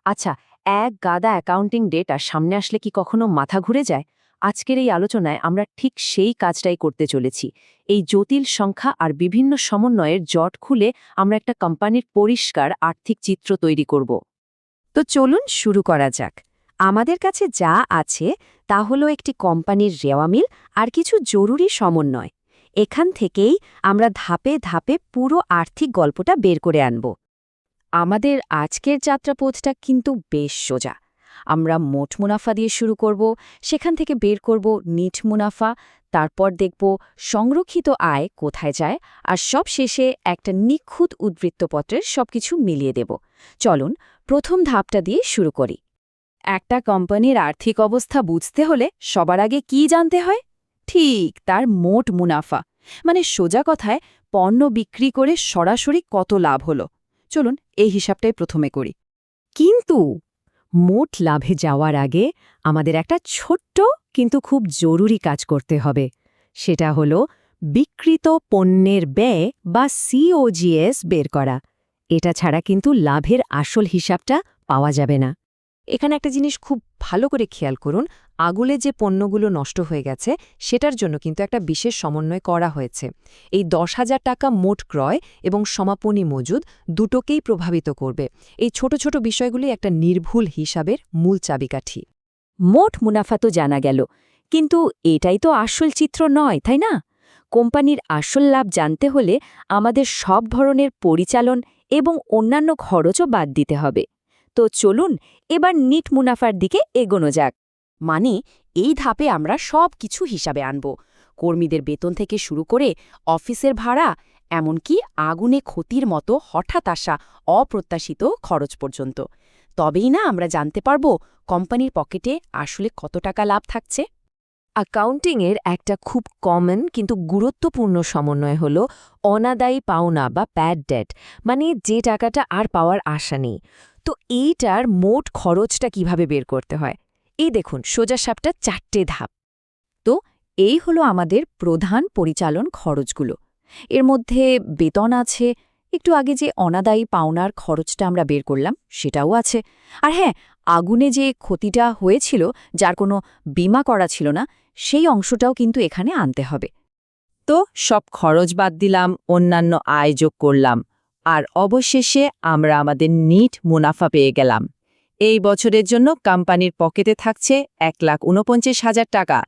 আচ্ছা, এক গাদা অ্যাকাউন্টিং ডেটা সামনে আসলে কি কখনো মাথা ঘুরে যায়? আজকের এই আলোচনায় আমরা ঠিক সেই কাজটাই করতে চলেছি। এই জটিল সংখ্যা আর বিভিন্ন সমন্বয়ের জট খুলে আমরা একটা কোম্পানির পরিষ্কার আর্থিক চিত্র তৈরি করব। তো চলুন শুরু করা যাক। আমাদের কাছে যা আছে তা হলো একটি কোম্পানির রেওয়ামিল আর কিছু জরুরি সমন্বয়। এখান থেকেই আমরা ধাপে ধাপে পুরো আর্থিক গল্পটা বের করে আনব। আমাদের আজকের যাত্রাপথটা কিন্তু বেশ সোজা। আমরা মোট মুনাফা দিয়ে শুরু করব, সেখান থেকে বের করব নিট মুনাফা, তারপর দেখব সংরক্ষিত আয় কোথায় যায়, আর সব শেষে একটা নিখুঁত উদ্বৃত্তপত্রের সবকিছু মিলিয়ে দেব। চলুন প্রথম ধাপটা দিয়ে শুরু করি। একটা কোম্পানির আর্থিক অবস্থা বুঝতে হলে সবার আগে কি জানতে হয়? ঠিক তার মোট মুনাফা, মানে সোজা কথায় পণ্য বিক্রি করে সরাসরি কত লাভ হলো। চলুন এই হিসাবটাই প্রথমে করি। কিন্তু মোট লাভে যাওয়ার আগে আমাদের একটা ছোট্ট কিন্তু খুব জরুরি কাজ করতে হবে। সেটা হলো বিক্রিত পণ্যের ব্যয় বা সিওজিএস বের করা। এটা ছাড়া কিন্তু লাভের আসল হিসাবটা পাওয়া যাবে না। এখানে একটা জিনিস খুব ভালো করে খেয়াল করুন, আগুলে যে পণ্যগুলো নষ্ট হয়ে গেছে সেটার জন্য কিন্তু একটা বিশেষ সমন্বয় করা হয়েছে। এই 10,000 টাকা মোট ক্রয় এবং সমাপনী মজুদ দুটোকেই প্রভাবিত করবে। এই ছোট ছোট বিষয়গুলি একটা নির্ভুল হিসাবের মূল চাবিকাঠি। মোট মুনাফা তো জানা গেল, কিন্তু এটাই তো আসল চিত্র নয়, তাই না? কোম্পানির আসল লাভ জানতে হলে আমাদের সব ধরনের পরিচালন এবং অন্যান্য খরচও বাদ দিতে হবে। তো চলুন এবার নিট মুনাফার দিকে এগোনো যাক। মানে এই ধাপে আমরা সব কিছু হিসাবে আনব, কর্মীদের বেতন থেকে শুরু করে অফিসের ভাড়া, এমনকি আগুনে ক্ষতির মতো হঠাৎ আসা অপ্রত্যাশিত খরচ পর্যন্ত। তবেই না আমরা জানতে পারব কোম্পানির পকেটে আসলে কত টাকা লাভ থাকছে। অ্যাকাউন্টিংয়ের একটা খুব কমন কিন্তু গুরুত্বপূর্ণ সমন্বয় হল অনাদায়ী পাওনা বা প্যাড ডেট, মানে যে টাকাটা আর পাওয়ার আশা নেই। তো এইটার মোট খরচটা কিভাবে বের করতে হয়? এই দেখুন, সোজা সাপটা 4টে ধাপ। তো এই হলো আমাদের প্রধান পরিচালন খরচগুলো। এর মধ্যে বেতন আছে, একটু আগে যে অনাদায়ী পাওনার খরচটা আমরা বের করলাম সেটাও আছে, আর হ্যাঁ, আগুনে যে ক্ষতিটা হয়েছিল যার কোনো বীমা করা ছিল না, সেই অংশটাও কিন্তু এখানে আনতে হবে। তো সব খরচ বাদ দিলাম, অন্যান্য আয় যোগ করলাম, আর অবশেষে আমরা আমাদের নিট মুনাফা পেয়ে গেলাম। এই বছরের জন্য কোম্পানির পকেটে থাকছে 1,49,000 টাকা।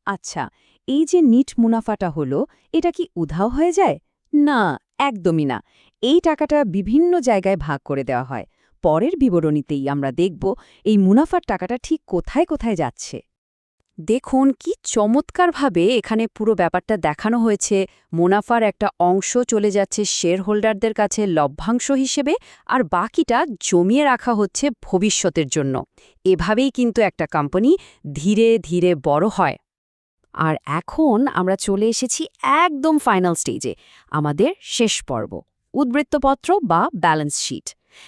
আচ্ছা, এই যে নিট মুনাফাটা হলো, এটা কি উধাও হয়ে যায়? না, একদমই না। এই টাকাটা বিভিন্ন জায়গায় ভাগ করে দেওয়া হয়। পরের বিবরণীতেই আমরা দেখব এই মুনাফার টাকাটা ঠিক কোথায় কোথায় যাচ্ছে। দেখুন কি চমৎকারভাবে এখানে পুরো ব্যাপারটা দেখানো হয়েছে। মুনাফার একটা অংশ চলে যাচ্ছে শেয়ার হোল্ডারদের কাছে লভ্যাংশ হিসেবে, আর বাকিটা জমিয়ে রাখা হচ্ছে ভবিষ্যতের জন্য। এভাবেই কিন্তু একটা কোম্পানি ধীরে ধীরে বড় হয়। আর এখন আমরা চলে এসেছি একদম ফাইনাল স্টেজে, আমাদের শেষ পর্ব, উদ্বৃত্তপত্র বা ব্যালেন্স শিট।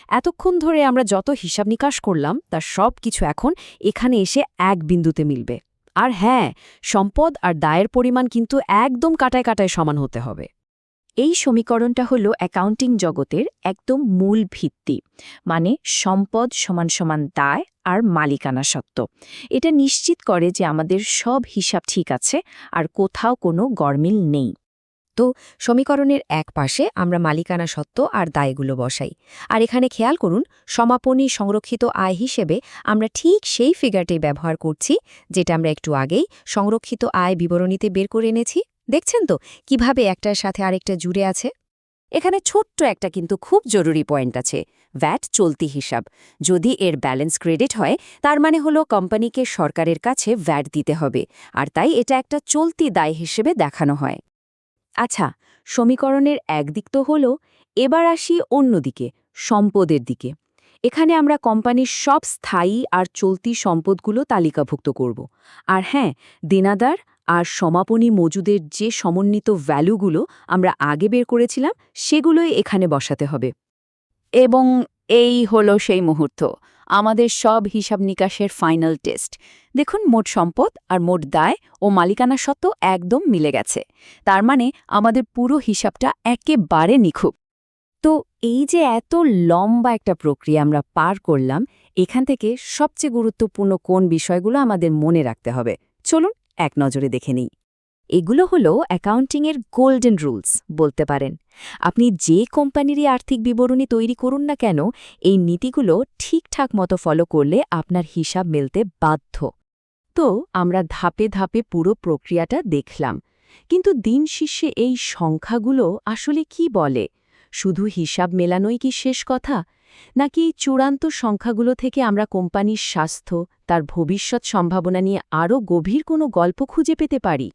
এতক্ষণ ধরে আমরা যত হিসাব নিকাশ করলাম তার সব কিছু এখন এখানে এসে এক বিন্দুতে মিলবে। আর হ্যাঁ, সম্পদ আর দায়ের পরিমাণ কিন্তু একদম কাটায় কাটায় সমান হতে হবে। এই সমীকরণটা হলো অ্যাকাউন্টিং জগতের একদম মূল ভিত্তি, মানে সম্পদ সমান সমান দায় আর মালিকানা সত্ত্ব। এটা নিশ্চিত করে যে আমাদের সব হিসাব ঠিক আছে আর কোথাও কোনো গরমিল নেই। তো সমীকরণের এক পাশে আমরা মালিকানা সত্ত্ব আর দায়গুলো বসাই, আর এখানে খেয়াল করুন সমাপনী সংরক্ষিত আয় হিসেবে আমরা ঠিক সেই ফিগারটাই ব্যবহার করছি যেটা আমরা একটু আগেই সংরক্ষিত আয় বিবরণীতে বের করে এনেছি। দেখছেন তো কিভাবে একটার সাথে আরেকটা জুড়ে আছে? এখানে ছোট্ট একটা কিন্তু খুব জরুরি পয়েন্ট আছে, ভ্যাট চলতি হিসাব। যদি এর ব্যালেন্স ক্রেডিট হয় তার মানে হলো কোম্পানিকে সরকারের কাছে ভ্যাট দিতে হবে, আর তাই এটা একটা চলতি দায় হিসেবে দেখানো হয়। আচ্ছা, সমীকরণের একদিক তো হলো, এবার আসি অন্যদিকে, সম্পদের দিকে। এখানে আমরা কোম্পানির সব স্থায়ী আর চলতি সম্পদগুলো তালিকাভুক্ত করব। আর হ্যাঁ, দেনাদার আর সমাপনী মজুদের যে সমন্বিত ভ্যালুগুলো আমরা আগে বের করেছিলাম সেগুলোই এখানে বসাতে হবে। এবং এই হলো সেই মুহূর্ত, আমাদের সব হিসাব নিকাশের ফাইনাল টেস্ট। দেখুন মোট সম্পদ আর মোট দায় ও মালিকানা সত্ত্ব একদম মিলে গেছে। তার মানে আমাদের পুরো হিসাবটা একেবারে নিখুঁত। তো এই যে এত লম্বা একটা প্রক্রিয়া আমরা পার করলাম, এখান থেকে সবচেয়ে গুরুত্বপূর্ণ কোন বিষয়গুলো আমাদের মনে রাখতে হবে চলুন এক নজরে দেখে নিই। এগুলো হলো অ্যাকাউন্টিংয়ের গোল্ডেন রুলস বলতে পারেন। আপনি যে কোম্পানিরই আর্থিক বিবরণী তৈরি করুন না কেন, এই নীতিগুলো ঠিকঠাক মতো ফলো করলে আপনার হিসাব মেলতে বাধ্য। তো আমরা ধাপে ধাপে পুরো প্রক্রিয়াটা দেখলাম, কিন্তু দিন শেষে এই সংখ্যাগুলো আসলে কি বলে? শুধু হিসাব মেলানোই কি শেষ কথা, নাকি এই চূড়ান্ত সংখ্যাগুলো থেকে আমরা কোম্পানির স্বাস্থ্য, তার ভবিষ্যৎ সম্ভাবনা নিয়ে আরও গভীর কোনো গল্প খুঁজে পেতে পারি?